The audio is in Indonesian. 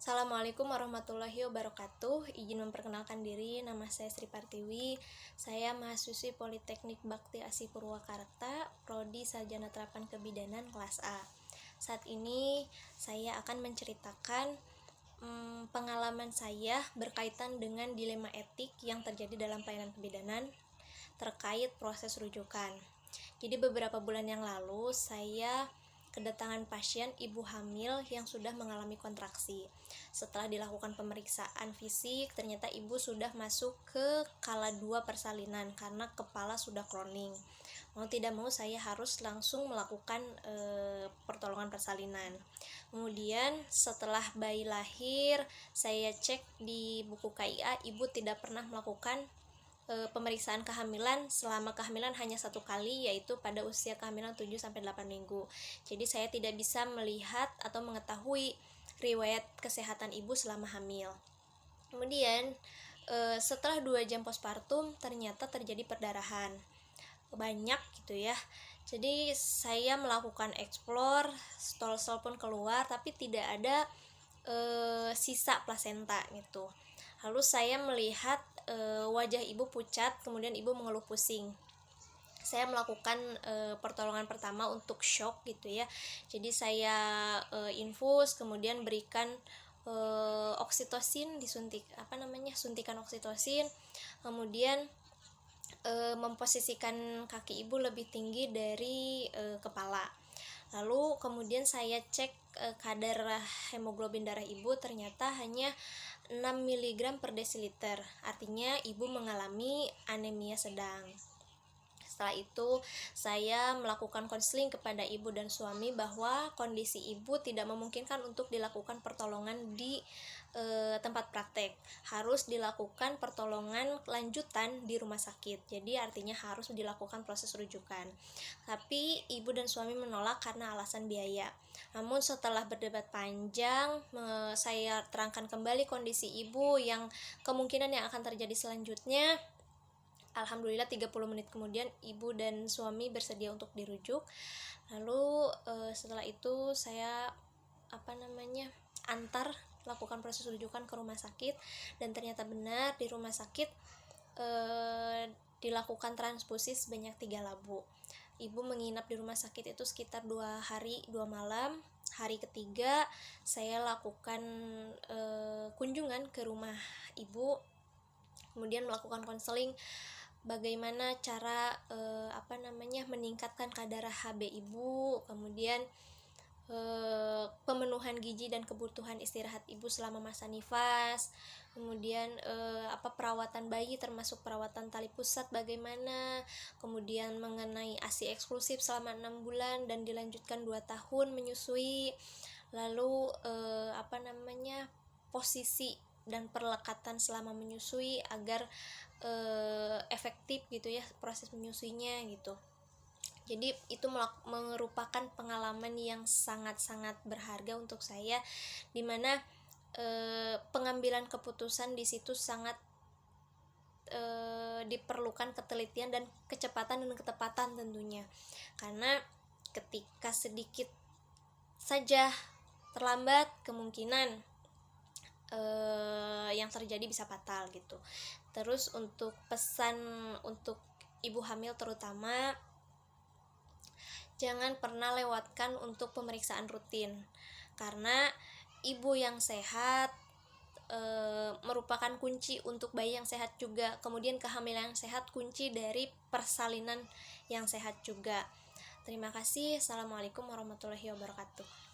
Assalamualaikum warahmatullahi wabarakatuh. Izin memperkenalkan diri, nama saya Sri Partiwi. Saya mahasiswi Politeknik Bakti Asi Purwakarta, Prodi Sarjana Terapan Kebidanan kelas A. Saat ini saya akan menceritakan pengalaman saya berkaitan dengan dilema etik yang terjadi dalam pelayanan kebidanan terkait proses rujukan. Jadi beberapa bulan yang lalu saya kedatangan pasien ibu hamil yang sudah mengalami kontraksi. Setelah dilakukan pemeriksaan fisik, ternyata ibu sudah masuk ke kala 2 persalinan karena kepala sudah kroning. Mau tidak mau saya harus langsung melakukan pertolongan persalinan. Kemudian setelah bayi lahir, saya cek di buku KIA, ibu tidak pernah melakukan pemeriksaan kehamilan selama kehamilan hanya 1 kali, yaitu pada usia kehamilan 7-8 minggu. Jadi saya tidak bisa melihat atau mengetahui riwayat kesehatan ibu selama hamil. Kemudian setelah 2 jam postpartum ternyata terjadi perdarahan banyak gitu ya. Jadi saya melakukan explore, stol pun keluar tapi tidak ada sisa plasenta gitu. Lalu saya melihat wajah ibu pucat, kemudian ibu mengeluh pusing. Saya melakukan pertolongan pertama untuk shock gitu ya. Jadi saya infus, kemudian berikan oksitosin, suntikan oksitosin, kemudian memposisikan kaki ibu lebih tinggi dari kepala. Lalu kemudian saya cek kadar hemoglobin darah ibu, ternyata hanya 6 mg per desiliter, artinya ibu mengalami anemia sedang. Setelah itu saya melakukan konseling kepada ibu dan suami bahwa kondisi ibu tidak memungkinkan untuk dilakukan pertolongan di tempat praktek, harus dilakukan pertolongan lanjutan di rumah sakit. Jadi artinya harus dilakukan proses rujukan. Tapi ibu dan suami menolak karena alasan biaya. Namun setelah berdebat panjang, saya terangkan kembali kondisi ibu yang kemungkinan yang akan terjadi selanjutnya. Alhamdulillah 30 menit kemudian ibu dan suami bersedia untuk dirujuk. Lalu setelah itu saya antar lakukan proses rujukan ke rumah sakit, dan ternyata benar di rumah sakit dilakukan transfusi sebanyak 3 labu. Ibu menginap di rumah sakit itu sekitar 2 hari 2 malam. Hari ketiga saya lakukan kunjungan ke rumah ibu, kemudian melakukan konseling bagaimana cara meningkatkan kadar HB ibu, kemudian pemenuhan gizi dan kebutuhan istirahat ibu selama masa nifas, kemudian perawatan bayi termasuk perawatan tali pusat bagaimana, kemudian mengenai ASI eksklusif selama 6 bulan dan dilanjutkan 2 tahun menyusui, lalu posisi dan perlekatan selama menyusui agar efektif gitu ya proses menyusuinya gitu. Jadi itu merupakan pengalaman yang sangat-sangat berharga untuk saya, dimana pengambilan keputusan di situ sangat diperlukan ketelitian dan kecepatan dan ketepatan tentunya, karena ketika sedikit saja terlambat kemungkinan yang terjadi bisa fatal gitu. Terus untuk pesan untuk ibu hamil terutama, jangan pernah lewatkan untuk pemeriksaan rutin, karena ibu yang sehat merupakan kunci untuk bayi yang sehat juga. Kemudian kehamilan yang sehat kunci dari persalinan yang sehat juga. Terima kasih. Assalamualaikum warahmatullahi wabarakatuh.